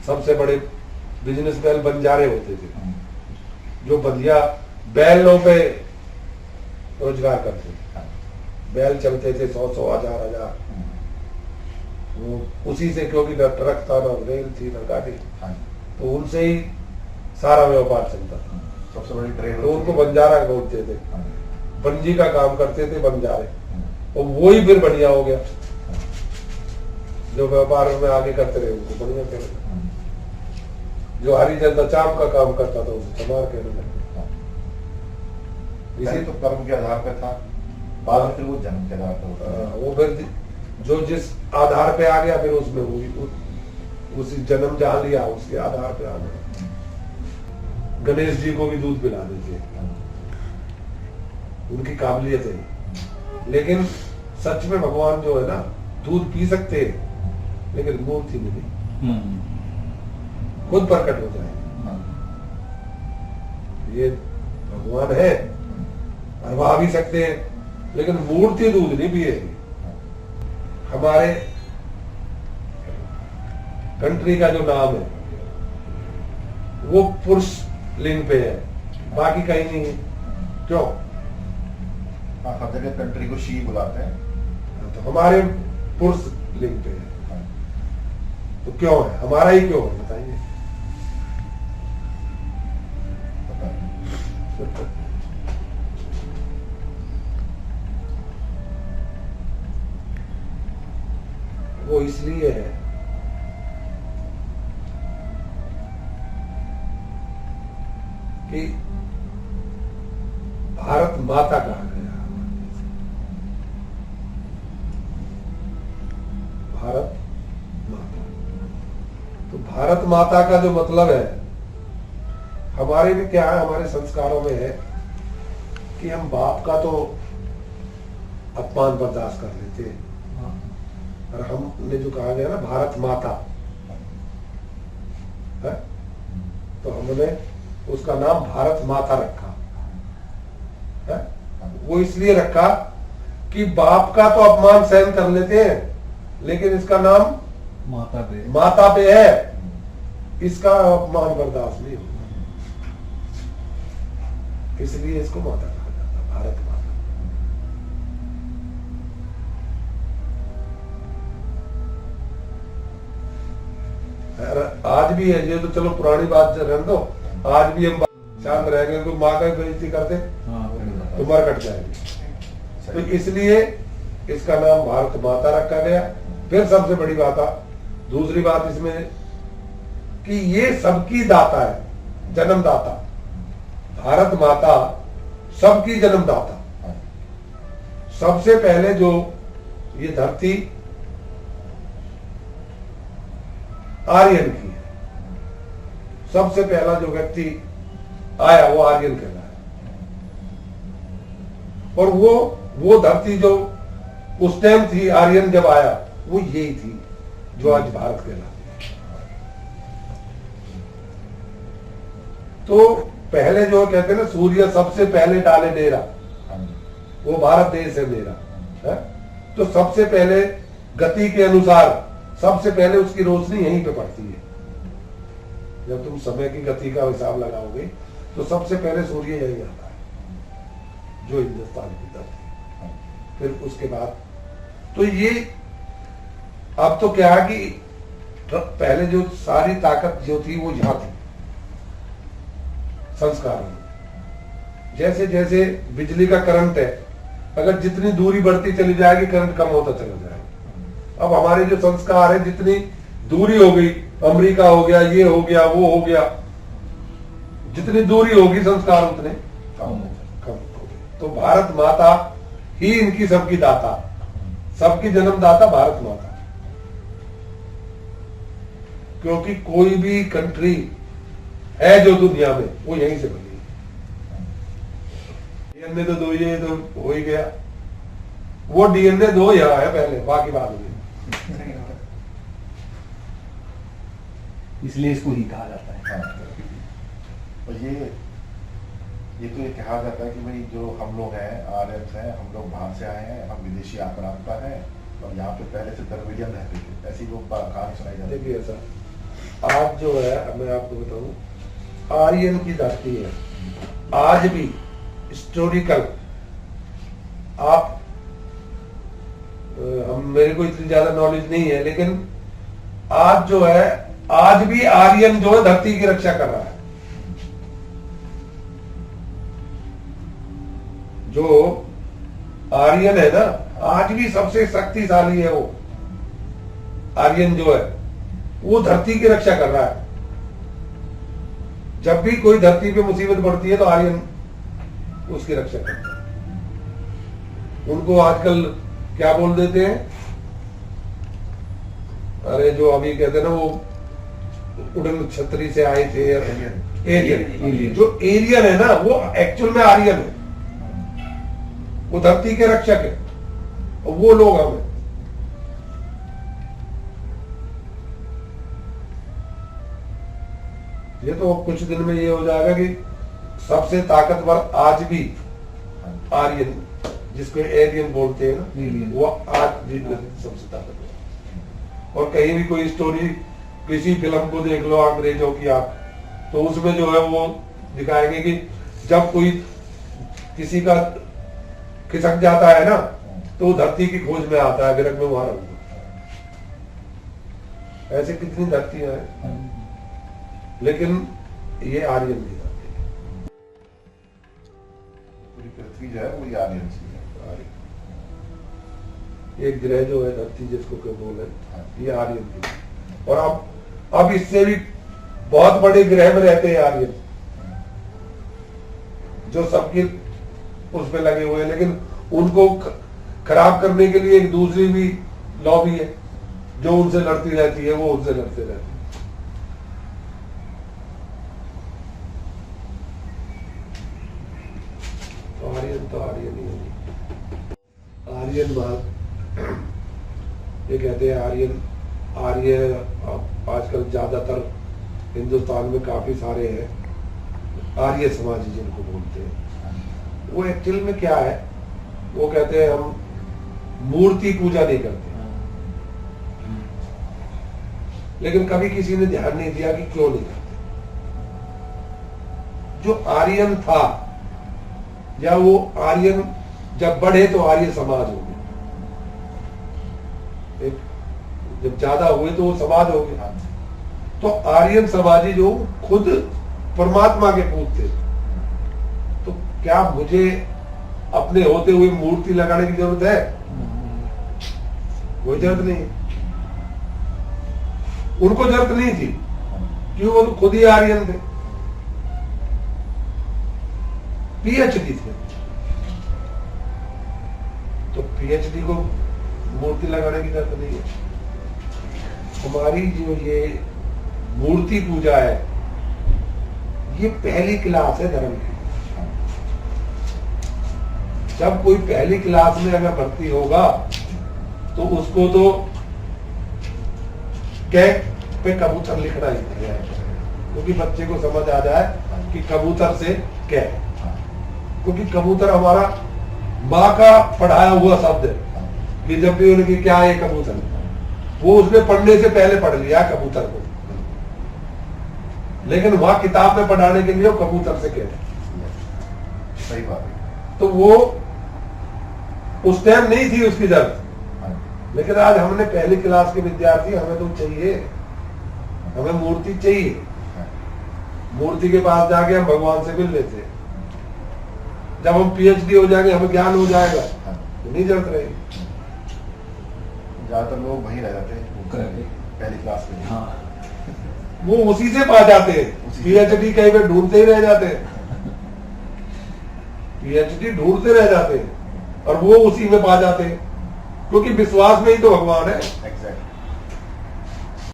सबसे बड़े बिजनेसमैन बंजारे होते थे, जो बढ़िया बैलों पे रोजगार करते थे। बैल चलते थे 100-100, 1000-1000, वो उसी से, क्योंकि न ट्रक था, न रेल थी, न गाड़ी, तो उनसे ही सारा व्यापार चलता था। सबसे बड़ी ट्रेड, तो उनको बंजारा बोलते थे, बंजी का काम करते थे बंजारे, और वो ही फिर बढ़िया हो गया। जो व्यापार में आगे करते रहे उनको बढ़िया कहने लगे, जो हरिजन चाम का काम करता था उसे चमार कहने लगे। इसी तो कर्म के आधार पे था, बाद में फिर वो जन्म के आधार पे, वो फिर जो जिस आधार पे आ गया, फिर उसमें उसी जन्म जहाँ लिया उसके आधार पे आ गया। गणेश जी को भी दूध पिला देते, उनकी काबिलियत है। लेकिन सच में भगवान जो है ना, दूध पी सकते हैं, लेकिन मूर्ति में नहीं, खुद प्रकट हो जाए। ये भगवान है, हरवा भी सकते हैं, लेकिन मूर्ति दूध नहीं पिएगी। हमारे कंट्री का जो नाम है वो पुरुष लिंग पे है, बाकी कहीं नहीं है। क्यों? हर जगह कंट्री को शी बुलाते हैं, तो हमारे पुरुष लिंग पे है, तो क्यों है? हमारा ही क्यों है बताइए? वो इसलिए है कि भारत माता कहा गया। भारत माता, तो भारत माता का जो मतलब है, हमारे में क्या है, हमारे संस्कारों में है कि हम बाप का तो अपमान बर्दाश्त कर लेते हैं, और हमने जो कहा गया ना भारत माता है, तो हमने उसका नाम भारत माता रखा है। वो इसलिए रखा कि बाप का तो अपमान सहन कर लेते हैं, लेकिन इसका नाम माता पे है, इसका अपमान बर्दाश्त नहीं होता, इसलिए इसको माता कहा जाता, भारत माता। आज भी है ये, तो चलो पुरानी बात रहने दो, आज भी हम शांत रहेंगे, तो माँ का बेइज्जती करते तो मर कट जाएंगे। तो इसलिए इसका नाम भारत माता रखा गया। फिर सबसे बड़ी बात, दूसरी बात इसमें कि ये सबकी दाता है, जन्मदाता। भारत माता सबकी जन्मदाता। सबसे पहले जो ये धरती आर्यन की है, सबसे पहला जो व्यक्ति आया वो आर्यन कहलाया, और वो धरती जो उस टाइम थी, आर्यन जब आया, वो यही थी जो आज भारत कहलाती है। तो पहले जो कहते हैं ना, सूर्य सबसे पहले डाले डेरा, वो भारत देश है मेरा है? तो सबसे पहले गति के अनुसार सबसे पहले उसकी रोशनी यहीं पे पड़ती है। जब तुम समय की गति का हिसाब लगाओगे तो सबसे पहले सूर्य यही आता है, जो हिंदुस्तान की धरती। फिर उसके बाद तो ये, अब तो क्या है कि पहले जो सारी ताकत जो थी वो यहां थी, संस्कार में। जैसे जैसे बिजली का करंट है, अगर जितनी दूरी बढ़ती चली जाएगी, करंट कम होता चला जाएगा। अब हमारे जो संस्कार है, जितनी दूरी हो गई, अमेरिका हो गया, ये हो गया, वो हो गया, जितनी दूरी होगी संस्कार उतने कम हो गए। तो भारत माता ही इनकी सबकी दाता, सबकी जन्मदाता भारत माता। क्योंकि कोई भी कंट्री है जो दुनिया में, वो यहीं से बनी। डीएनए तो दो, ये तो हो ही गया, वो डीएनए दो यहाँ है पहले, बाकी बाद में। इसलिए इसको ही कहा जाता है। और ये तो ये कहा जाता है कि भाई जो हम लोग हैं, आर्यन्स हैं, हम लोग बाहर से आए हैं, हम विदेशी आक्रांता हैं, और यहाँ पे पहले से द्रविडियन रहते थे, ऐसी लोग कहानी सुनाई जाती है। देखिए ऐसा आज जो है मैं आपको बताऊं, आर्यन की धरती है आज भी हिस्टोरिकल। आप हम मेरे को इतनी ज्यादा नॉलेज नहीं है, लेकिन आज जो है आज भी आर्यन जो है धरती की रक्षा कर रहा है। जो आर्यन है ना, आज भी सबसे शक्तिशाली है वो आर्यन जो है, वो धरती की रक्षा कर रहा है। जब भी कोई धरती पे मुसीबत पड़ती है तो आर्यन उसकी रक्षा करता है। उनको आजकल क्या बोल देते हैं, अरे जो अभी कहते हैं ना वो उड़न छतरी से आए थे, एरियन। जो एरियन है ना वो एक्चुअल में आर्यन है, वो धरती के रक्षक है और वो लोग हमें। ये तो कुछ दिन में ये हो जाएगा कि सबसे ताकतवर आज भी आर्यन, जिसको एलियन बोलते हैं ना, वो आज भी सबसे ताकतवर। और कहीं भी कोई स्टोरी किसी फिल्म को देख लो अंग्रेजों की आप, तो उसमें जो है वो दिखाएंगे कि जब कोई किसी का खिसक जाता है ना तो वो धरती की खोज में आता है, विरग में वहां रहूंगा। ऐसे कितनी धरतियां हैं, लेकिन ये आर्यन की धरती है। पूरी पृथ्वी जो है वो आर्यन की है। एक ग्रह जो है धरती जिसको क्यों बोले, ये आर्यन की। और अब इससे भी बहुत बड़े ग्रह में रहते हैं आर्यन, जो सबकी उस पे लगे हुए हैं, लेकिन उनको खराब करने के लिए एक दूसरी भी लॉबी है जो उनसे लड़ती रहती है, वो उनसे लड़ते रहते हैं। तो आर्यन ही होगी। आर्यन बात ये कहते हैं, आर्य आजकल ज्यादातर हिंदुस्तान में काफी सारे हैं आर्य समाजी जिनको बोलते हैं। वो एक्चुअल में क्या है, वो कहते हैं हम मूर्ति पूजा नहीं करते, लेकिन कभी किसी ने ध्यान नहीं दिया कि क्यों नहीं करते। जो आर्यन था, या वो आर्यन जब बढ़े तो आर्य समाज हो गया, जब ज्यादा हुए तो वो समाज हो गया। तो आर्यन समाजी जो खुद परमात्मा के पूत थे, तो क्या मुझे अपने होते हुए मूर्ति लगाने की जरूरत है? कोई जरूरत नहीं। उनको जरूरत नहीं थी, क्यों? वो तो खुद ही आर्यन थे, पीएचडी थे। तो पीएचडी को मूर्ति लगाने की जरूरत नहीं है। हमारी जो ये मूर्ति पूजा है, ये पहली क्लास है धर्म की। जब कोई पहली क्लास में अगर भर्ती होगा तो उसको तो कैक पे कबूतर लिखना ही है, क्योंकि बच्चे को समझ आ जाए कि कबूतर से कैक, क्योंकि कबूतर हमारा माँ का पढ़ाया हुआ शब्द है कि जब भी उनकी क्या है कबूतर, वो उसने पढ़ने से पहले पढ़ लिया कबूतर को, लेकिन वहां किताब में पढ़ाने के लिए वो कबूतर से कहते। सही बात है। तो वो उस टाइम नहीं थी उसकी जरूरत, लेकिन आज हमने पहली क्लास के विद्यार्थी, हमें तो चाहिए, हमें मूर्ति चाहिए। मूर्ति के पास जाके हम भगवान से मिल लेते हैं। जब हम पीएचडी हो जाएंगे, हमें ज्ञान हो जाएगा, तो नहीं जरूरत रहेगी। ज्यादातर लोग वहीं रह जाते हैं पहली क्लास में। हाँ, वो उसी से पा जाते हैं, पीएचडी कहीं पे ढूंढते ही रह जाते हैं, पीएचडी ढूंढते रह जाते हैं और वो उसी में पा जाते हैं, क्योंकि विश्वास में ही तो भगवान है। एग्जैक्ट।